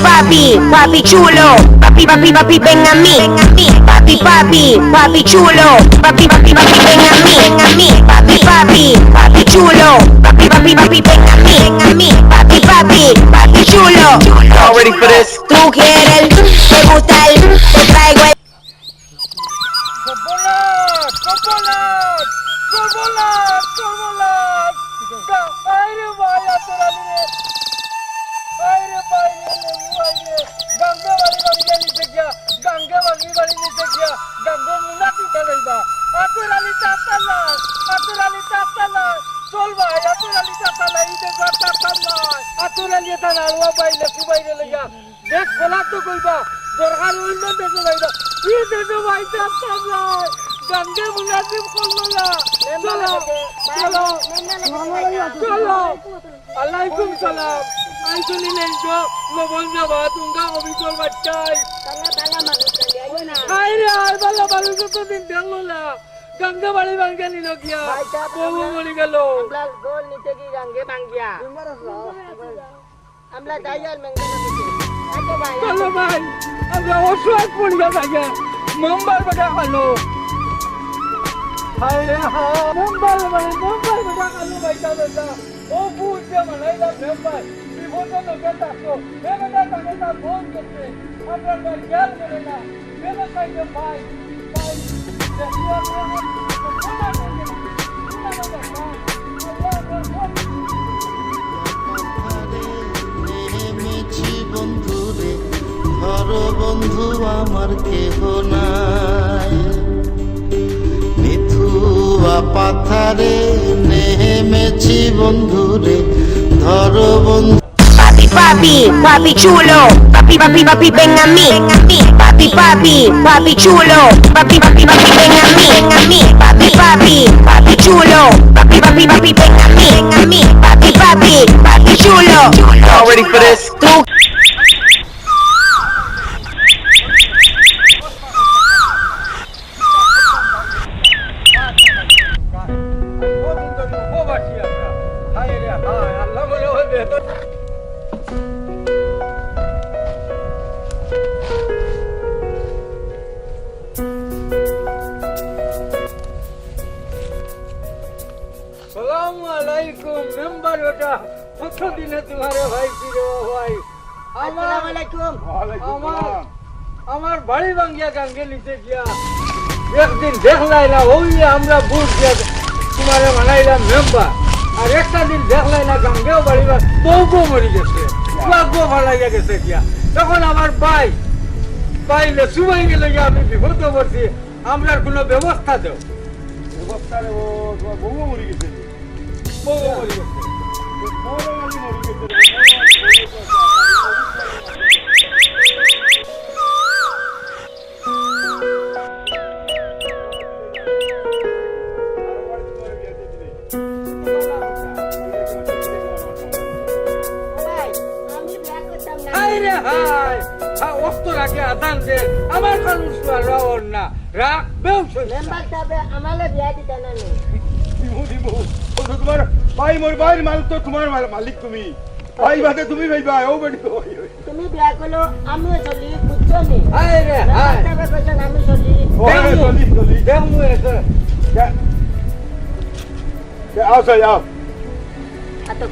Papi, papi chulo, papi, papi, papi, ven a mí, papi, papi, papi chulo, papi, papi, papi, ven a mí, papi, papi, papi chulo, papi, papi, papi, ven a mí, papi, papi, papi chulo. Y'all ready for this? Tú quieres, te gusta te traigo el. ¡Corbolat! ¡Corbolat! ¡Corbolat! ¡Corbolat! ¡Aire vaya toralire! ¡Aire vaya aire! ¡Ganga bari bari niche gya! ¡Ganga bari bari niche gya! ¡Gango munati chalaiba! ¡Aturali tatala! ¡Aturali tatala! ¡Chol bhai! ¡Aturali tatala! ¡Ide tatala! ¡Aturali tatala! ¡Baile subaile laya! ¡Dekh bolat to koiba! ¡Dorgar ulno dekho laiba! ¡Ide no bhai tatala! Gange मुनासिब खोलना चलो चलो चलो अलैकुम सलाम आइसुनी लेंजो low bun जावा तुंगा अभिचल बच्चाई तला तला मालूम चलिए ना हाय रे हाय बाला बालू तो दिन देखलोला गंगे वाली बांगे नीलो किया वो मरी गेलो हमला गोल नीचे की गंगे मांगिया हमला दाइयाल मंगे ना चलो भाई अब ओसवाक पड़ गया भाई मुंबई बड़ा हलो हाय हाँ मुंबई बड़ा हलो भाई दादा ओ पूछे मनाइला मुंबई विभोजन लोगे ताको मेरे ना ताके ता फोन करते अपना क्या करेगा मेरे साइड भाई भाई जल्दी বন্ধুরে ধর বন্ধু আমার কেহ নাই মিথুয়া পাথারে নেমেছি বন্ধুরে ধর বন্ধু Papi, papi chulo, papi, papi, papi, ven a mí, papi, papi, papi chulo, papi, papi, papi, ven a mí, papi, papi, papi chulo, papi, papi, papi, ven a mí, papi, papi, papi chulo. Y'all ready for this? सलामुअलैकुम member बेटा कत दिन तुम्हारे भाई फिरे भाई अस्सलाम वालेकुम আমার বাড়ি ভাঙ্গিয়া গাঙ্গে নিতে গিয়া একদিন দেখলাইলা ওই আমরা বুঝ দিয়া তোমারে বানাইলাম মেম্বার আর একটা দিন দেখলাইলা গাঙ্গেও বাড়িবা বউ মরি গেছে বউ ভালাইয়া গেছে গিয়া তখন আমার ভাই পাইলে সুবাই গেলে গিয়া আমি বিপদে পড়ছি আমরার কোনো ব্যবস্থা দেও ব্যবস্থা রে বউ মরি গেছে বউ মরি গেছে হাই রে হাই অস্ত রাখে আদান দে আমার কানুন রাওয়ার না রাখবেও মেম্বার সাহেব আমালে বিয়া দিতে না নি তোমার ভাই মোর ভাইয়ের মাল তো তোমার মালিক তুমি ভাই বাদে তুমি ভাইবা ও বেটি তুমি বিয়া করলো আমিও চলি বুঝছো নি হাই রে হাই মেম্বার সাহেব কইছেন আমি চলি দেমু এসে আও সাই আও আতো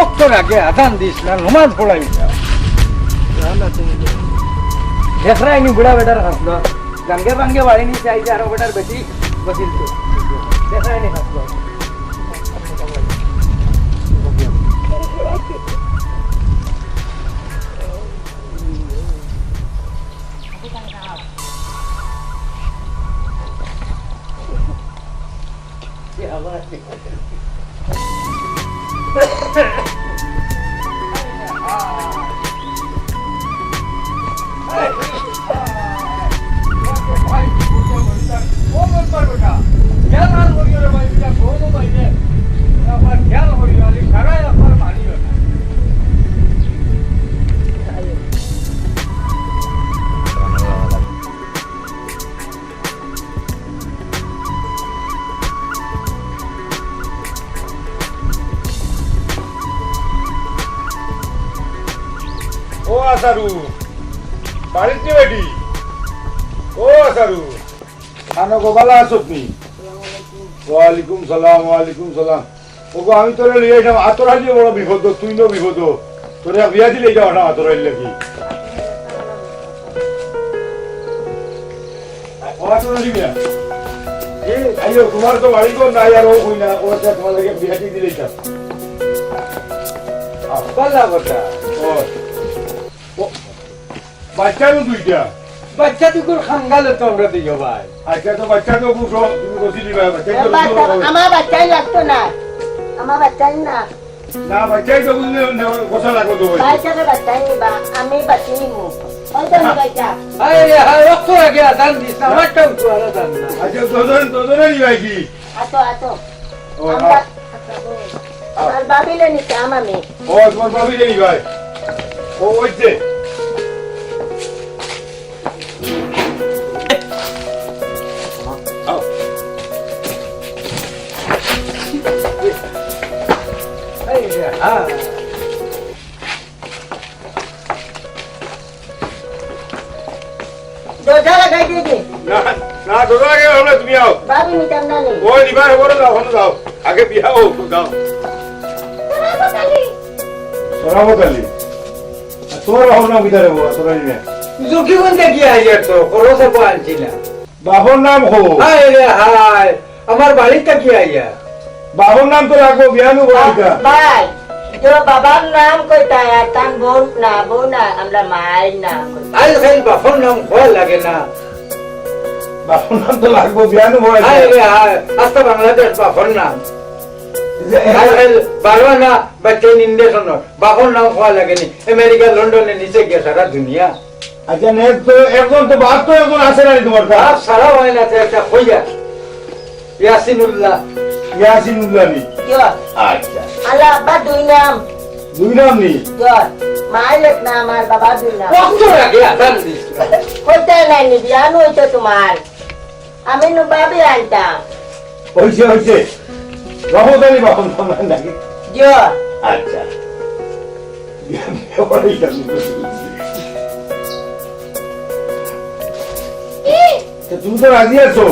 অস্ত রাখে আদান দিস না নমাজ পড়াই দেখ रहा है नहीं बुढ़ा बेटा हंसलो गंगे बंगे वाली नहीं चाहिए चारों बेटा बेटी बसिल तो देख रहा है नहीं हंसलो ও আসারু বাড়িতে বেটি ও আসারু খানো গোবালা আছো তুমি ওয়ালাইকুম সালাম ওগো আমি তোরে লিয়ে যাম আতরালি বড় বিপদ তুই নো বিপদ তোরে বিয়া দিলে যাও না আতরালি লাগি ও আতরালি বিয়া আইও তোমার তো বাড়ি কো নাই আর ও কই না ও তোমার লাগে বিয়া দিলে যাও बल्ला बता বাচ্চা তো দুইটা बच्चा तू को खंगाल तो हमरा दियो भाई আচ্ছা তো বাচ্চা তো বুঝো তুমি বসিলি ভাই বাচ্চা তো মেম্বার সাহেব আমার বাচ্চাই লাগতো না আমার বাচ্চাই না না বাচ্চাই তো বুঝলে কথা লাগো তো বাচ্চাকে বাচ্চাই নিবা আমি বাচ্চি নিমু ওই তো বাচ্চা अरे हाय वक्त हो गया दान दिस ना मत तो वाला दान ना আচ্ছা তোদের নি ভাই কি আতো ও আমরা আর বাবিলে নিতে আমি ও তোমার ভাবি নেই ভাই ও ওইছে अरे हां দরজা লাগাই দিবি না না তোদের আগে হলো তুমি আও বাবি নিতাম না নি ওই দিবার হবো না হলো যাও আগে বিয়া হোক তো যাও সরাবতালি তোর হও না ভিতরে হবো তোরা নিয়ে जो क्यों बंदे किया है ये तो करो से बोल चिना বাবুর নাম হো अरे हाय हमार बालिक का किया है বাবুর নাম তো রাখবো বিয়ানু বলিকা ভাই जो বাবার নাম কইতা তান বোন না আমরা মায়ের নাম কইতা आज खेल बफन नाम खोल लगे ना বাবুর নাম তো লাগবো বিয়ানু বলিকা अरे हाय आस्ता बांग्लादेश बफन नाम आज खेल बारवा ना बच्चे निंदे सुनो बफन नाम खोल लगे नहीं अमेरिका लंदन ने नीचे गया सारा दुनिया আচ্ছা নেক তো একজন তো বাপ তো একজন আছে না তোমার आप কাছে सारा वाला थे क्या खोया यासीनुल्लाह ইয়াসিনুল্লাহ নি जो আচ্ছা আল্লাহ আব্বা দুই নাম দুই নাম নি जो মায়ের এক নাম আর বাবা দুই নাম वक्त हो गया दान दिस কইতে নাই নি বিয়ানো হইতো তোমার আমি নো বাবি আনতাম হইছে রহমতালি বাবুর নাম নাকি जो আচ্ছা বলিকা তুমি তো রাজি আছো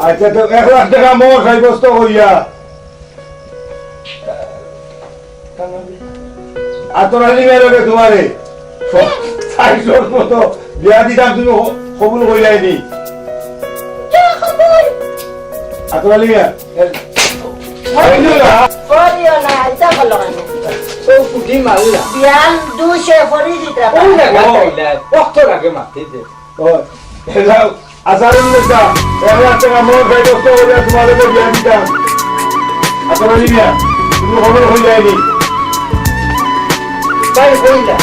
আচ্ছা তো 1,00,000 টাকা মোর সাব্যস্ত হইয়া আতরালি মেরবে তোমারে 60 মতো বিয়া দিতাম তুমি কবুল হইয়াইনি আতরালি করিও না এটা বলো কেন तो कुटी मालूला বিয়ান দুশে ফরি দিতরা कौन लगा पहला वक्त लगे माथे दे আসারুন নেতা 1,00,000 টাকা মোর সাব্যস্ত হইয়া তোমারে বিয়া দিতাম আতরালি মিয়া তুমি কবুল হইয়াইনি भाई बोला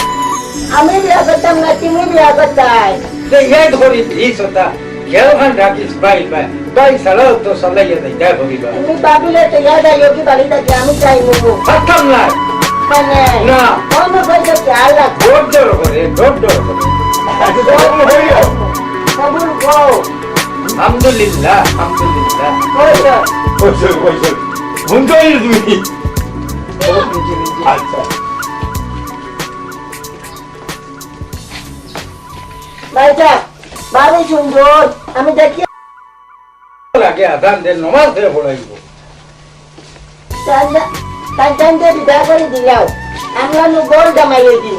আমি বিয়া করতাম না তুমি বিয়া করতাই ते ये धोरी धीस होता গেলখান রাখিস ভাই ভাই ভাই সালাও তো সালাইয়া দেয় দেখ হবিবা তুমি বাবিলে তো ইয়াদ আইও কি বাড়ি থেকে আমি চাই মুগু থাকতাম না মানে না কোন কইতে খেয়াল রাখ ডর করে কবুল গো আলহামদুলিল্লাহ আলহামদুলিল্লাহ কইছো কইছো বন্ধু তুমি আচ্ছা ভাইটা বাবি সুন্দর আমি দেখি লাগে আদান দেন নমাজ দিয়ে পড়াইব কাঞ্চন দিয়ে বিদায় করে দিলাও আমরা নু গোল জামাই হয়ে দিব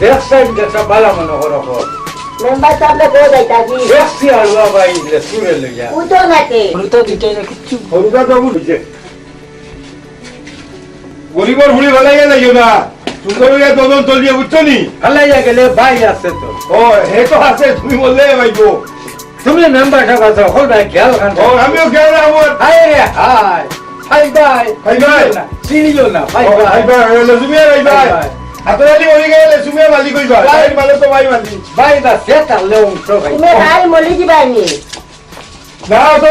দেখছেন যেটা ভালো মনে করো মেম্বার সাহেবরা গো যাইতা কি দেখছি আলুয়া ভাই সুরে লইয়া উঠো নাতে হরুদা বাবু বুঝে গরিবর হুড়ি ভালাইয়া যাইও না সুন্দর হইয়া দদন চলিয়ে বুঝছো নি হালাইয়া গেলে ভাই আছে তো ও হে তো আছে তুমি বললে ভাইবো তুমি মেম্বার সাহেব আছো হল ভাই গেল খান ও আমিও কেন আমার হাই রে হাই হাই ভাই হাই ভাই চিনিও না ভাই ভাই ভাই ভাই লজুমিয়া ভাই ভাই হাতরালি মরি গেলে সুমিয়া মালিক কইবা ভাই মালে তো ভাই মালি ভাই দা সেটা লেউন তো ভাই তুমি রাই মলি দিবানি না তো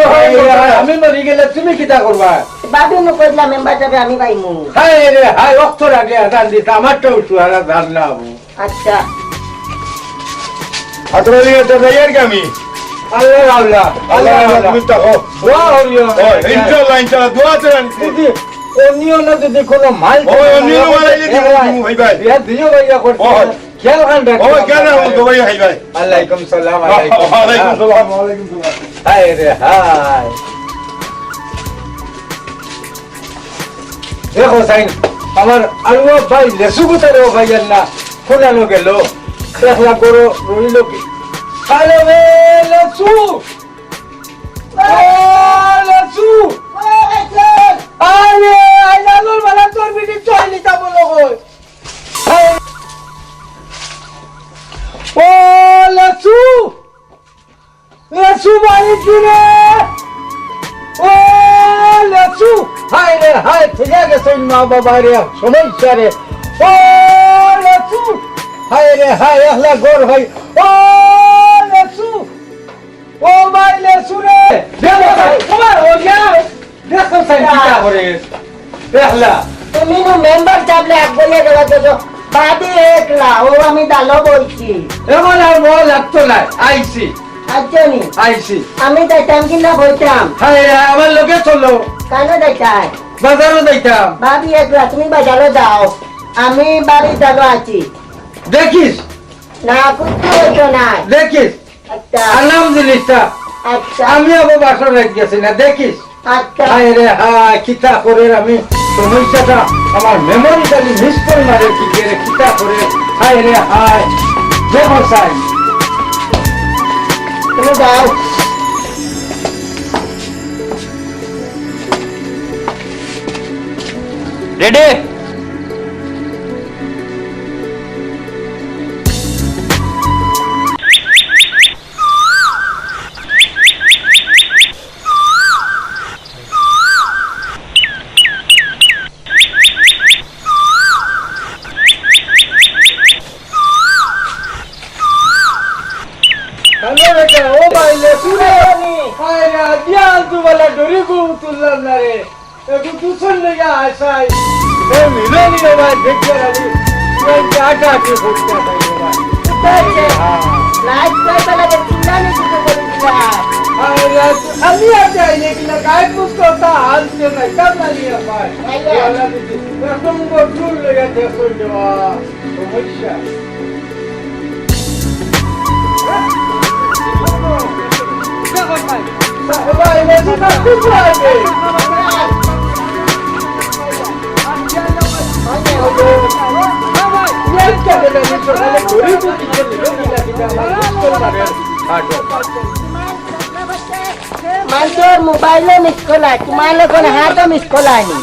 আমি মরি গেলে তুমি কিটা করবা বাবি নু কইলা মেম্বার সাহেব আমি পাইমু হাই রে হাই অক্ষর আগে আদান দিতে আমার তো সুহারা ধান না আচ্ছা হাতরালি তো যাইয়ার কি আমি আল্লাহ আল্লাহ আল্লাহ তুমি তো ও দোয়া হরিও ইনশাআল্লাহ দোয়া করেন যদি অনিও না যদি কোনো মাল ও অনিও মারাইলে দিব ভাই ভাই ইয়া দিও ভাইয়া করতে খেয়াল খান রাখ ও কেন তো ভাই ভাই আলাইকুম সালাম আলাইকুম ওয়ালাইকুম সালাম ওয়ালাইকুম সালাম হাই রে হাই দেখো সাইন আমার আলুয়া ভাই লেসু গুতারে ভাইয়ার না খোলানো গেল দেখলা গরো রইল কি আরে রে লেসু লেসু আরে আইনালুর মালা তোর বিটি চলি তা বলো কই ও লেসু লেসু বাড়ি কিনে ও লেসু হাই রে হাই ঠিক গেছে মা বাবা রে সমস্যা রে ও লেসু হাই রে হাই আহলা গোর ভাই ও লেসু ও ভাই লেসু রে দেখো তোমার ও যা দেখো সাইন কিটা করে দেখলা তুমি নু মেম্বার সাহেবলে আগবইয়া দেওয়া তো বাবি একলা ও আমি দালো বলছি এমন আর মো লাগতো না আইছি আচ্ছা নি আইছি আমি যাইতাম কি না বইতাম হাই রে আমার লোকে চলো কেন যাইতাম বাজারও যাইতাম ভাবি একলা তুমি বাজারও যাও আমি বাড়ি যাবো আছি দেখিস না কুত্তু হইতো না দেখিস আচ্ছা আনাম জিনিসটা আচ্ছা আমি আবার বাসন রেখে গেছি না দেখিস আচ্ছা হায় রে হায় কিতা করে আমি সমস্যাটা আমার মেমোরিটা মিস করে মারে কি করে কিতা করে হায় রে হায় দেখো সাই তুমি যাও রেডি হ্যালো বেটা ও বাইলে শুনে হায় রে দিয়াল তু বলে ডরি গু তুললাম না রে একটু তুছন লাগা আসাই এ মিলে নি রে ভাই দেখতে রাজি এই কাটা কি ফুটতে তাই রে ভাই লাইট পাইবা লাগে চিন্তা নেই কিছু বলিলা হায় রে আমি আতে আইলে কিনা গাইড বুঝ করতা হাল দিয়ে না কাম না লিয়া ভাই ওলা দিদি একদম গোল লাগা দেখো দেওয়া সমস্যা ভাই মেসি না খুব লাগে माझ्यावर मोबाईल मिस कॉल आहे तुम्हाला कोण हात मिस कॉल आहे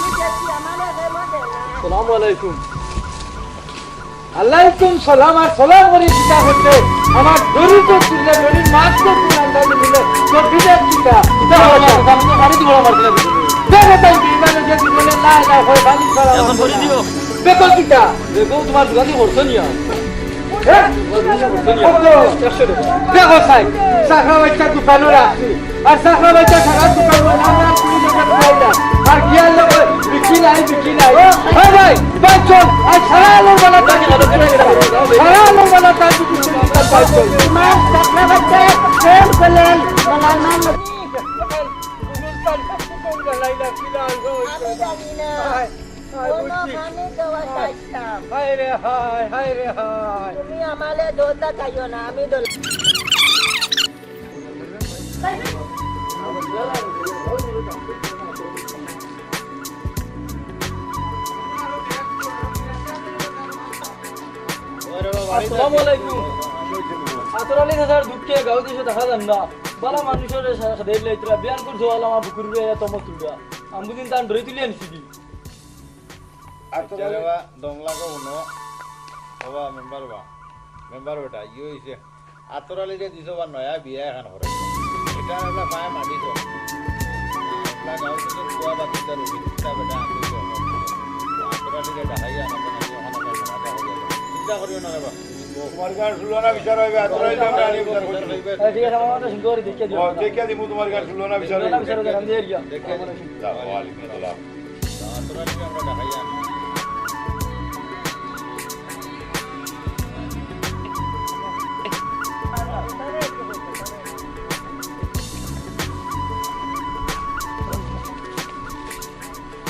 আলাইকুম সালাম আর সালাম করে চিন্তা করতে আমার দড়ি তো তুললে দড়ি মাছ তো তুলে আন্দাজ মিলে তো বিদেশ চিন্তা আমি তো গাড়ি দিব আমার দিলে দেখো তাই কি মানে যে বলে না না হয় বালি সালাম এখন করে দিও দেখো কিটা দেখো তোমার দোকানে করছো নিয়া দেখো সাই সাখরা বাচ্চা দোকানও রাখছি আর সাখরা বাচ্চা থাকার দোকান আর গিয়ার লোক বিক্রি নাই হ্যাঁ ভাই চল আর সারা আলোর বেলা সারা আলোর বেলা তার সাখরা বাচ্চা প্রেম করলেন বলার মান আমি জানি না কোনো খানে দেওয়া চাইতাম হায় রে হায় তুমি আমালে দোলতা চাইও না আমি দোল আসসালামু আলাইকুম আসলে স্যার দুঃখে গাঁও দেশে দেখা যান না বালা মানুষের দেড় লাইতরা বিয়ান করছো আলা আমার বুকুরে তমস তুলবা আমি দিন তান ধরে তুলি আনছি কি আতরালেবা দংলাগো উনো ওবা মেম্বার বেটা ইও হইছে আতরালে যে দিছো বা নয়া বিয়া এখন করে এটা আমরা পায় মাটি তো না গাঁও থেকে কুয়া বাতি দা রবি তা বেটা আমি তো আতরালে যে ঢাকাই আমাকে না ওখানে মাটা হয়ে গেল চিন্তা করিও না বাবা তোমার গান শুনলো না বিচার হইবে আতরালে আমরা আনি বিচার করতে হইবে ঠিক আছে আমার সিং করে দেখে দিও দেখিয়া দিমু তোমার গান শুনলো না বিচার হইবে বিচার আমি দিয়ে গিয়া দেখিয়া ওয়ালাইকুম আসসালাম আতরালে আমরা ঢাকাই আনি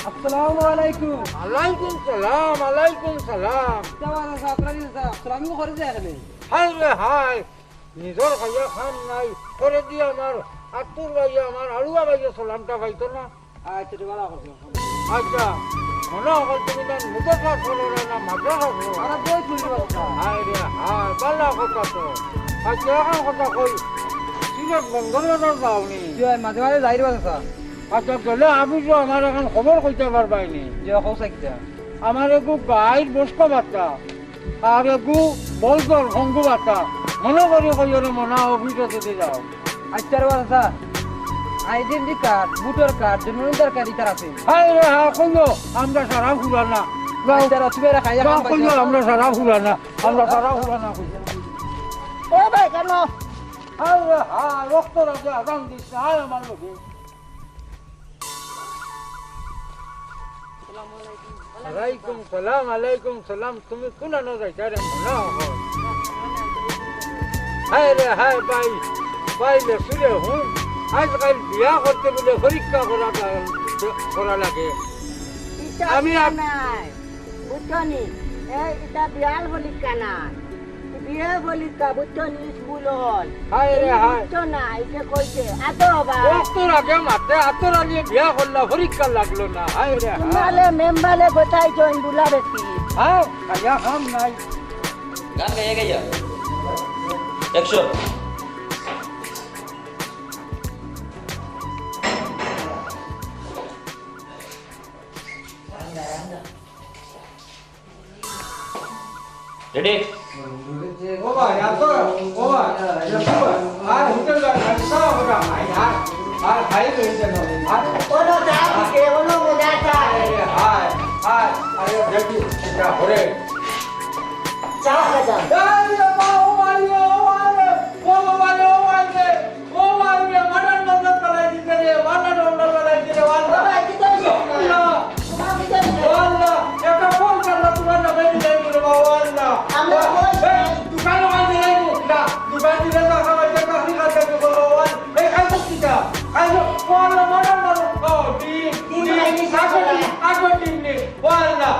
আসসালামু আলাইকুম আলাইকুম সালাম জামানা সাতরানি আসসালামু করে যায় এখানে হায় রে হায় নিজর খাইয়া খান নাই করে দিয়ে আমার আত্মুর ভাইয়া আমার আলুয়া ভাইয়া সালামটা পাইতো না আচ্ছা তো ভালো করছো আচ্ছা মনে হয় তুমি না মুদফা করো না মাদ্রাসা করো আরে বই খুলি বাচ্চা হায় রে হায় বালা কথা তো আচ্ছা এখন কথা কই সিলেট বঙ্গলদেশের যাওনি জয় মাঝে মাঝে যাইর বাচ্চা আচ্ছা গেলে আমি তো আমার এখন খবর কইতে পারবাইনি যে কৌশা কিটা আমার এগু গাইড বস্ক বার্তা আর এগু বলদর ভঙ্গু বার্তা মনে করি কইরে মনা অফিসে দিতে যাও আচ্ছা রে বাচ্চা আইডেন্টি কার্ড ভোটার কার্ড জন্মদিনের কার্ড ইতার আছে হায় রে হ্যাঁ কইলো আমরা সারা ফুলানা ইতার তুমি খাইয়া খান কইলো আমরা সারা ফুলানা ও ভাই কেন হায় রে হ্যাঁ রক্ত রাজা রং দিস হায় আমার লোকে আলাইকুম সালাম তুমি কোনা ন যাইতা রে মনে হয় হায় রে হায় ভাই লে সুরে হুঁ আজকাল বিয়া করতে বলে পরীক্ষা করা লাগে আমি নাই বুঝছনি এটা বিয়াল বলিকা নাই বিয়ে বলিকা বুঝছনি স্কুল হল হায় রে হায় বুঝছো না এটা কইছে আতো বা তোর আগে মাতে আতরা নিয়ে বিয়া করলা পরীক্ষা লাগলো না হায় রে হায় তোমালে মেম্বারে গোটাই জয়েন বুলা বেশি হ্যাঁ কাজা কাম নাই গান গাইয়া গাইয়া 100 রেডি ও ভাই আতো ও ভাই আর হোটেল গা খাইছা বড়া আর খাই লইছে না আর ওনো দাকে ওনো মজাটা হায় আরে দেখি এটা হরে চা খাজা আরে বাবা ও মারবে মাডার নন্দন কলাই দিতে রে ওয়ান্ডার নন্দন কলাই দিতে ওয়ান্ডার বাবা কি তো তোমার ভিতরে ওয়ান্ডার একটা ফোন করলা তোমার না বেরি যাই বলে ওয়ান্ডার আমরা কই দোকান ওয়ান্ডার নাই না দোকান দিলে তো খাবার তে কাফি খাতে বলো ওয়ান এই খাই বসতিটা খাই ওয়ান্ডার মাডার নন্দন ও তিন লাইনে আগো টিম নে ওয়ান্ডার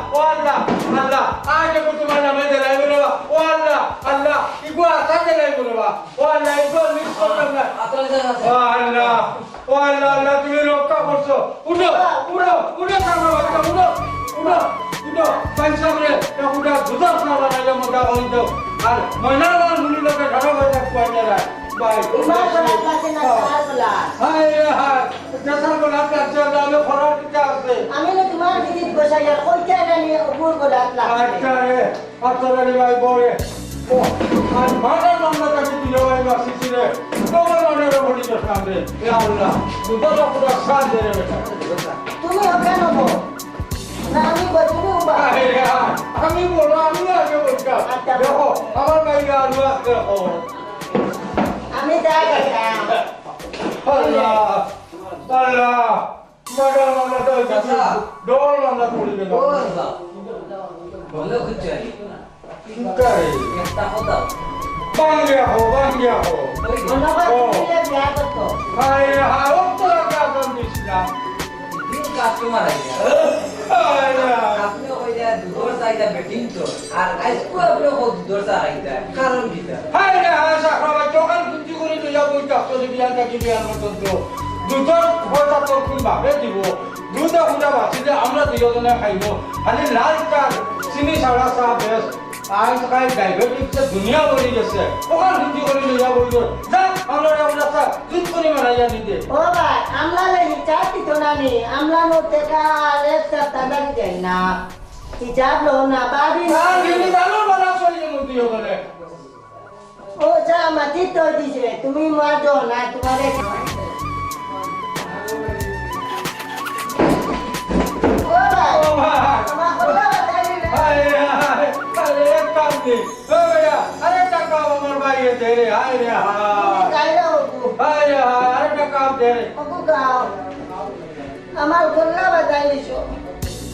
আল্লাহ আগে তোমার নামে দেলাই বলে ওয়ান্ডার আল্লাহ ইগো আসাতে লাই বলে ওয়ান্ডার ইগো মিস করলাম না আল্লাহ তুমি রক্ষা করছো উঠো কামরা বাচ্চা উঠো পাইসামরে উঠা দুধর না বানাইলে মোটা হই দাও আর ময়নার মান গুলি লোকে ঢাকা হয়ে কোয়াইতে রা বাই তোমার বলা কাছে না চার বলা হায় দেশার বলা কাছে দাও খরা দিতে আছে আমি না তোমার ভিতরে বসাইয়া কইতে জানি উপর বলা আচ্ছা রে আতরালি ভাই বলে ও আর মারার নামটা কাছে দিও ভাই মাসি রে তোমার মনের বলি তো সামনে এ আল্লাহ দুধর পুরো সাথ দে রে বেটা তুমি ওকে নবো না আমি বলি উবা আমি বলো আমি আগে বলতাম দেখো আমার দেখো আমি যাই গেলাম আল্লাহ আল্লাহ মাডার মামলা তো ডবল মামলা করে দিল বলে খুঁজছে কারে একটা কথা বাং গিয়া হো ধন্যবাদ দিলে বিয়া করতো হায় হায় ও তো কাম দিছিলাম দিন কাস্টমার আইয়া আপনি কইরা দুধর চাইদা বেটিং তো আর আজকে আপনি দুধর চাইদা কারণ কিটা হায় রে হায় সাকরাবা দোকান কুঞ্জি করে লইয়া বইটা চলে বিয়ানটা কি বিয়ান মতন তো দুধর কথা তো কোন ভাবে দিব দুধে হুদা বাঁচিলে আমরা দুজনে খাইব খালি লাল চা চিনি ছাড়া চা বেশ আজকাল ডায়াবেটিস দুনিয়া বলি গেছে ওখান কুঞ্জি করে লইয়া বইল যা আমরা চা দুধ করে মারাইয়া দিতে ও ভাই আমলা লেহি চাটি তো নানি আমলা নো তেকা লেফটা তান্দারি দেই না হিজাব লো না বাবি না গিনি জানো বলা চলে মতি হবে ও যা মাটি তো দিছে তুমি মার দো না তোমারে ও ভাই ও ভাই আমার কথা বাতাই না अरे एक काम दे ओ भैया अरे टका আমার ভাইয়ে দে রে হায় রে হায় কাইরা হবু হায় রে হায় আরে টাকা দে রে ওকু গাও আমার গল্লা বাতাই দিছো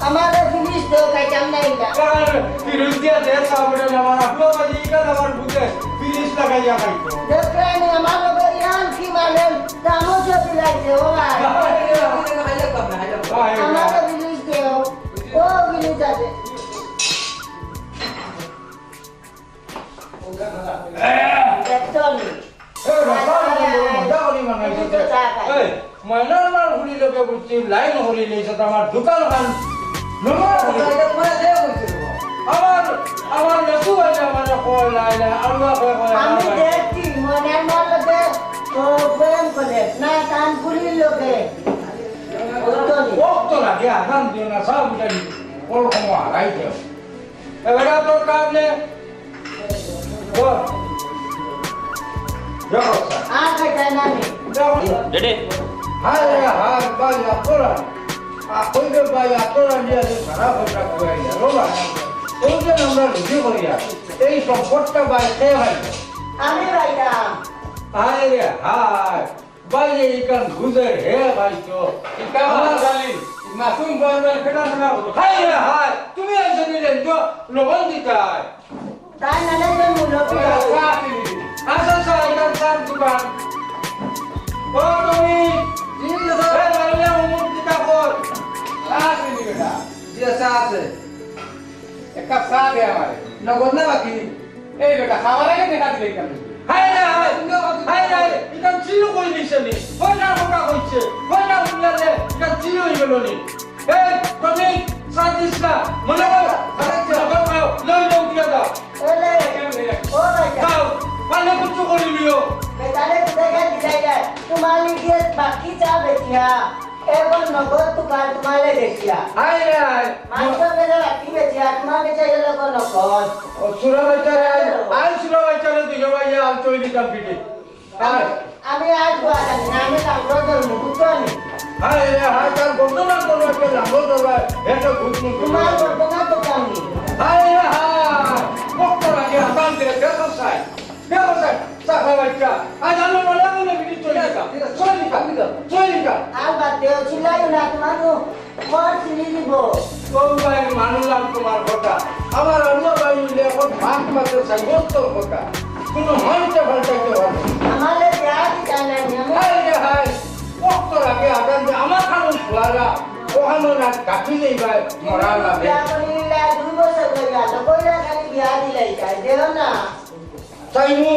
আমার ফিনিশ দেও কাইতাম নাই না কার ফিরুজ দিয়া দে সামনে আমার আপলো বাজি কা আমার বুকে ফিনিশ লাগাইয়া খাইতো দেখরানি আমার লগে ইয়ান কি মানে দামো যদি লাগছে ও ভাই আমার ফিনিশ দেও ও ফিনিশ আছে দেখছনি এ বাবা দাওনি মানাইছে এই ময়নার মার হুলি লগে বুঝছি লাইন হলি লইছে আমার দোকান খান নমর আমার লেসু হইছে মানে কল লাইলা আলুয়া কয় আমি দেখছি মনের মধ্যে তো প্রেম করে না কান পুলির লোকে দেখছনি ওক্ত লাগে আগাম দিও না সব জানি ওর কম আগাইছে এবারে তোর কাম নে বল যাও আর কাইতা নামি যাও রেডি হায় রে হায় ভাই আপনারা কইবে ভাই আপনারা নিয়ে খারাপ হইতা কইয়া রোবা ওই যে আমরা রুজি করিয়া এই সম্পদটা ভাই খেয়ে ভাই আমি বাইদাম হায় রে হায় ভাই এই কান গুজে হে ভাই তো আমার গালি মাসুম বলবেন কেনা না হায় রে হায় তুমি এসে দিলেন তো লবণ দিতাই তাই নালে যে মুলপি আচ্ছা আচ্ছা এখান চার দোকান ও তুমি নগদ না বাকি এই বেটা খাবার আগে দেখা দিলে কেন ওলে ও বাইদা বেটারে দেখা দিলাই যায় তোমালি দিয়ে বাকি চা বেচিয়া এখন নগদ দোকান তোমালে দেখিয়া মাংস বেলা বাকি বেচিয়া তোমার বেচা গেল নগদ আমি আজ বাড়াই না আমি লাঙ্গল ধরবো বুঝছনি তোমার বর্তমান দোকানি আর বাদ দেও চিল্লাই না তোমার ঘর চিনি দিব আমার আল্লাহ ভাই এখন ভাগ মাত্র সাইবস্তর কথা কোনো মানুষে ভালটাইতে পারে আমালে বিয়া দিতা নাই আমি হাই রে হাই কত আগে আগান যে আমার খানুন খোলারা ওখানে না কাটি নেই ভাই মরা লাগে বিয়া করিলা 2 বছর কইরা তো কইরা খালি বিয়া দিলাই যায় দেও না চাইমু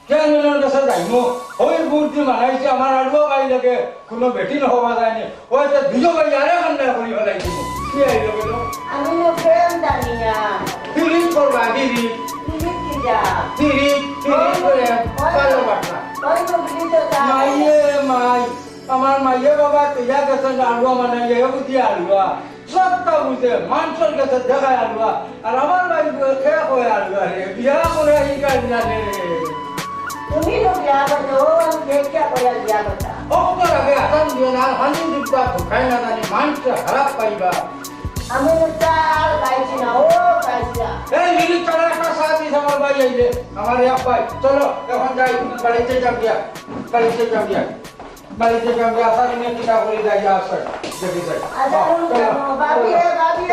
কেন কাছে যাইমু ওই মূর্তি মানাইছে আমার আল্লাহ ভাই লাগে কোনো বেটি নহবা যায়নি ওই যে দুজো ভাই আরে কান্না করি ফেলাইছিল কি আইল গেল আমি নো প্রেম জানি না তিরিশ করবা তিরিশ তুমি কি যা তিরিশ করে ভালো বাটা ওই তো গিলি তো যা মাইয়ে মাই আমার মাইয়ে বাবা তুইয়া গেছে আলুয়া মানে বুঝি আলুয়া সবটা বুঝে মানুষের কাছে দেখায় আলুয়া আর আমার ভাই খেয়া কয়ে আলুয়া রে বিয়া করে এই কাজ না রে তুমি নো বিয়া করতে ও আমি দেখিয়া কইরা বিয়া করতা অক্তর আগে আসান দিয়ে না হানি দিব্বা ঢুকাই না জানি মানুষটা খারাপ পাইবা আমি এটা আর গাইছি না ও গাইছি না এই লিলি চলো একটা সাথ দিস আমার ভাই আইলে আমার এক ভাই চলো এখন যাই বাড়িতে যাম গিয়া বাড়িতে যাম গিয়া আসার নিয়ে কিনা করে যাই আসে দেখি যাই বাবি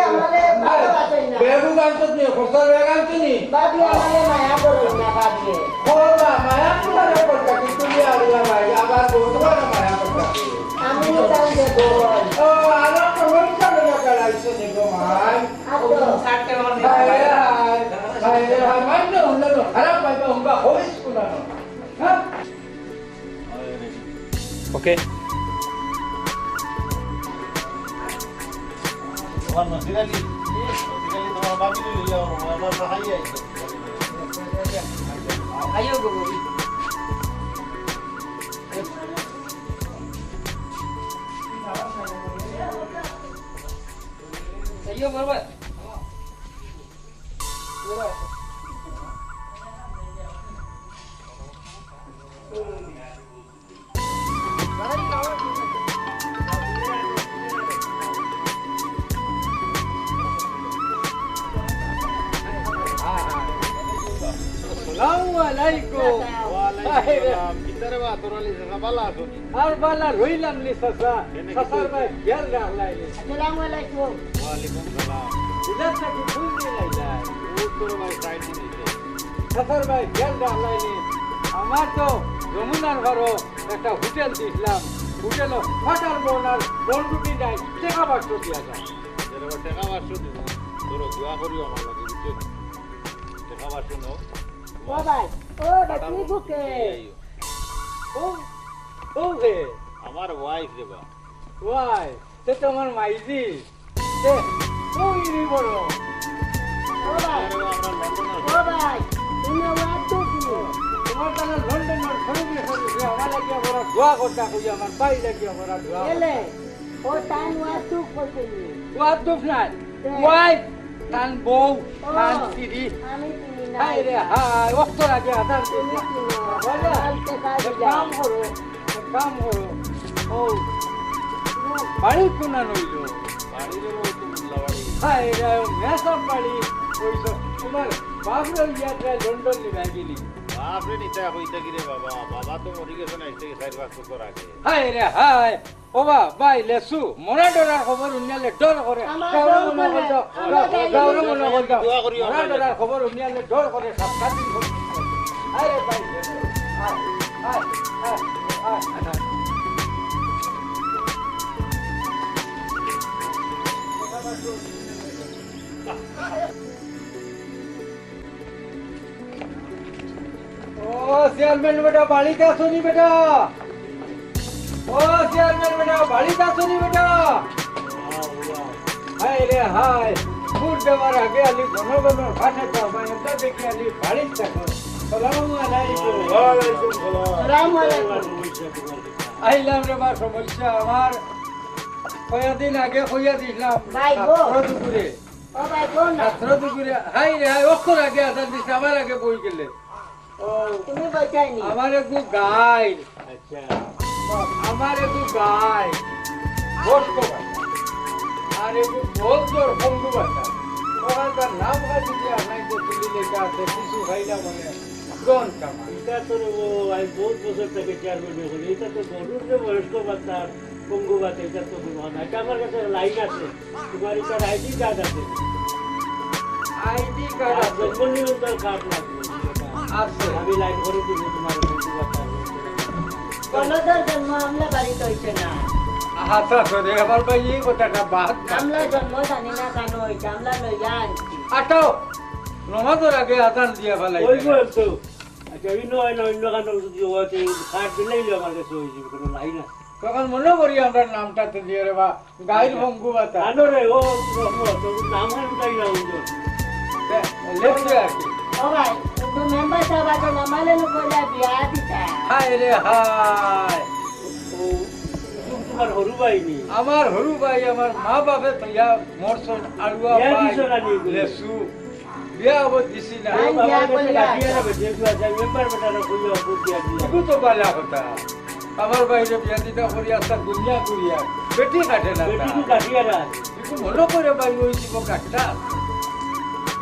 আমারে ভালো আছে না বেবু গান্ত নি খসর বেগান্ত নি বাবি আমারে মায়া করো না বাবি হোলা মায়া তোমার করতে কি তুমি আলিয়া ভাই আবার তোমার মায়া করতে আমি তাও দেব ও আলো কোন চলে গেলাইছে নি গো ভাই আতো কাটতে মানে হায় মানে হলো খারাপ পাইবা হুঙ্গা হইস কুনানো হ্যাঁ ওকে তোমার নসিরালি তোমার বাবি লইয়া আমার ভাই আইছে আইও গো আইও বরবা আসসালামুয়ালাইকুম ভিতরে বা তোরালি বালা আছনি আর বালা রইলাম নি সাসা সাসার ভাই গেল রাখলাইনি আসসালামু আলাইকুম ওয়ালাইকুম সালাম ইলাস নাকি ফুল নি লাইলা তোর ভাই সাইড দিতে সাসার ভাই গেল রাখলাইনি আমার তো যমুনার ঘরও একটা হোটেল দিছিলাম হোটেল ফাটার বোনার বন্ধুটি নাই টাকা বাক্স দিয়া যায় যেটা টাকা বাসু দিব তোর দোয়া করিও আমার লাগে বুঝছো টাকা বাসু নাও ও ভাই ও দেখি বুকে ও ও হে আমার ওয়াইফ দেবা ওয়াই তে তোমার মাইজি তে ও ইনি বড় ও ভাই আমরা লন্ডনের ও ভাই তুমি ওয়াট তো কি তোমার কানে লন্ডনের সরুগে সরুগে আমার লাগিয়া বড় দোয়া করতা কই আমার পাই লাগিয়া বড় দোয়া এলে ও টাইম ওয়াট তো কইনি দোয়া দুফ নাই ওয়াই তান বউ তান সিডি আমি চিনি না হাই রে হাই ওক্ত লাগে আদার তুমি চিনো বলে কালকে কাজ কাম করো কাম করো ও বাড়ি কোনা নইলো বাড়ি দেবো তো মুল্লা বাড়ি হাই রে মেসব বাড়ি ওইসব তোমার বাবরে ইয়াত্রা লন্ডন নিয়ে গেলি বাপরে নিতা কইতা কি রে বাবা বাবা তো মরি গেছে না এসে 4-5 বছর আগে হাই রে হাই ওবা বাই লেসু মরা ডরার খবর উনিয়ালে ডর করে আমার গাউরা ডর মনে করে। কইতো আমরা যাই গাউরা মনে কইতো দোয়া করিও মরা আমার ডরার খবর উনিয়ালে ডর করে সব কাটিং করে হাই রে বাই হাই হাই হাই হাই ও চেয়ারম্যান বেটা বাড়িতে আসুনি বেটা ও চেয়ারম্যান বেটা বাড়িতে আসুনি বেটা হাই রে হাই ফুট দেওয়ার আগে আলি ঘন ঘন ফাটে তো এটা দেখি আলি বাড়িতে থাকো সালামু আলাইকুম ওয়ালাইকুম সালাম আসসালামু আলাইকুম আইলাম রে বা সমস্যা আমার কয়দিন আগে কইয়া দিলাম ভাই গো। দুপুরে ও ভাই কোন ছাত্র দুপুরে হাই রে হাই অক্ষর আগে আসার দিছে আমার আগে বই গেলে ও তুমি বইতাইনি আমার একটু গাই আচ্ছা আমার একটু গাই বসকো আর একটু বলতোর বন্ধু বাতা ওখানকার নাম কাটি দিয়া নাই তো দিল্লি লেখা আছে কিছু খাইলা বলে কোন কামা এটা তো আজ বহুত বছর থেকে চেয়ারম্যান হয়েছিল এটা তো গরুর যে বয়স্ক বাচ্চা পঙ্গু বাচ্চা এটা তো কোনো হয় না এটা আমার কাছে লাইন আছে তোমার এটার আইডি কার্ড আছে আইডি কার্ড আর আছে জন্ম নিবন্ধন কার্ড লাগবে আছে আমি লাইন করে দিব তোমার পঙ্গু বাচ্চা কলদর জন্ম আমরা বাড়িতে হইছে না আচ্ছা সরে আমার ভাই এই কথাটা বাদ আমরা জন্ম জানি না কেন হইছে আমরা লইয়া আনছি আটাও নমাজের আগে আদান দিয়া ফেলাই ওই বলতো আচ্ছা অন্য হয় না অন্য কারণ যদি হচ্ছে কার্ড দিলেই আমার কাছে হয়ে যাবে কোনো লাইন আছে তখন মনে করি আমরা নামটা তো দিয়ে রে বা গাইল ভঙ্গু বাতা জানো রে ও নাম হয় উঠাই না ওজন লেখছে আর কি ও ভাই তো মেম্বার সাহেব আছে নামালে নো কইলা বিয়া দিতা হাই রে হাই ও তোমার হরু বাইনি আমার হরু ভাই আমার মা বাপে তৈয়া মরছন আলুয়া বিয়া ভাই দিছো না নি? লেসু বিয়া হব দিছি না ভাই, বিয়া করলে এগু তো বালা কথা আমার বাইরে বিয়া দিতা করি আস্তা দুনিয়া করিয়া বেটি কাটে না তা। মনে করে ভাই ওই দিব কাটটা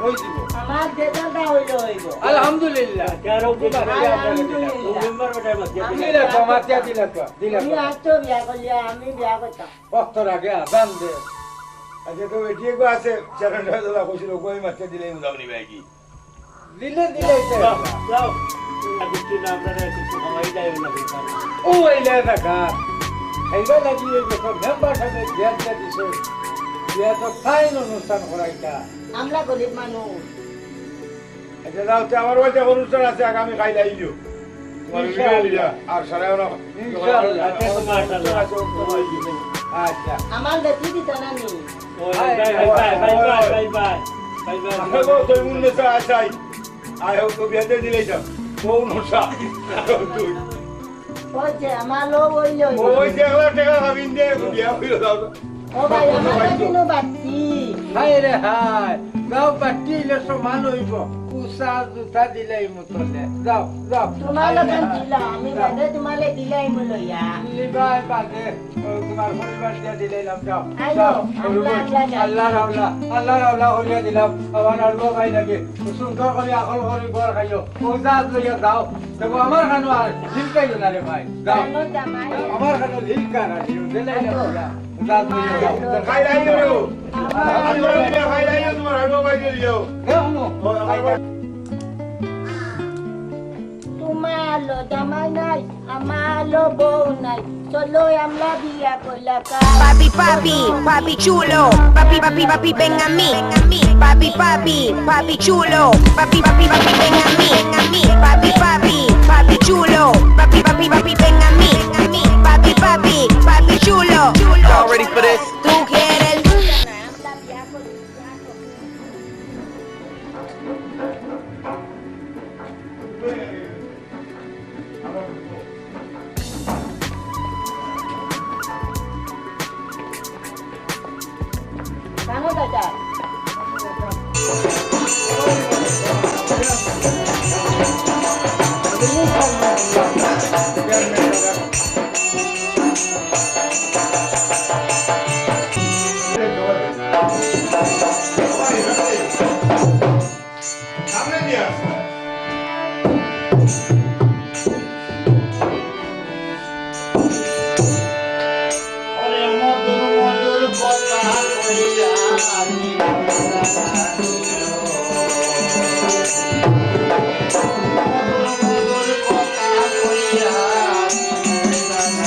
ওই দিব আমার যেটা হইল হইব আলহামদুলিল্লাহ আমি রাখো মাতিয়া দিলা তো তুমি আছো বিয়া করলিয়া আমি বিয়া করতাম বক্তর আগে আদান দে আচ্ছা তো এটি গো আছে চারটা দাদা কইছিল কই মাছটা দিলে মুদাবনি ভাই কি দিলে দিলে যাও কিছু না আপনারা কিছু খাওয়াই যায় না ও এলে রাখা এইটা লাগি এই বছর মেম্বার সাথে ধ্যান দিছে দিয়া তো ফাইন অনুষ্ঠান করাইতা আমরা গরিব মানুষ আচ্ছা যাও তো আমার ওইটা অনুষ্ঠান আছে আগামী খাইলে আইলো তোমার ভিডিও লিয়া আর সারাও না ইনশাআল্লাহ আচ্ছা তো মাশাআল্লাহ আচ্ছা আমার বেটি দিত না নি bye bye bye bye bye আমরা তো তুই মুন্নে সা আছাই আই হোক তো বিয়াতে দিলে যা বউ নসা তুই ওই যে আমার লোক হইল ওই দেখলা টাকা ভাবিন দে বিয়া হইলো দাও ও ভাই আমার দিনও বাতি হাই রে হাই গাও পাটিলে সমান হইব উষা জুতা দিলাই মতলে যাও যাও তোমার লগন ছিল আমি বাদে তোমালে দিলাই মলইয়া লিবাই বাদে তোমার পরিবার দিয়া দিলাইলাম যাও আইও, যাও আল্লাহ আল্লাহ রাওলা হইয়া দিলাম আমার আর ভাই লাগে সুন্দর করে আকল করে ঘর খাইও ওজা লইয়া যাও দেখো আমার খানো আর লিলকাইও না রে ভাই যাও আমার খানো লিলকা না দিও দিলাইলাম ওজা লইয়া যাও খাইলে আইলো আল্লাহ বিয়া খাইলে আইলো তোমার হাড়ো ভাই দিও তোমার লো জামাই নাই আমার লো বউ নাই চলো আমরা বিয়া কইলা কা Papi, papi, papi chulo. Papi, papi, papi, ven a mí. Papi, papi, papi chulo. Papi, papi, papi, ven a mí. Papi, papi, papi chulo. Papi, papi, papi, ven a mí. Papi, papi, papi chulo. Y'all ready for this? Tú quieres কানো দাদা সামনে নিয়ে আসো ওরে মধুর মধুর কথা কইয়া আমি মধুর মধুর কথা কইয়া আমি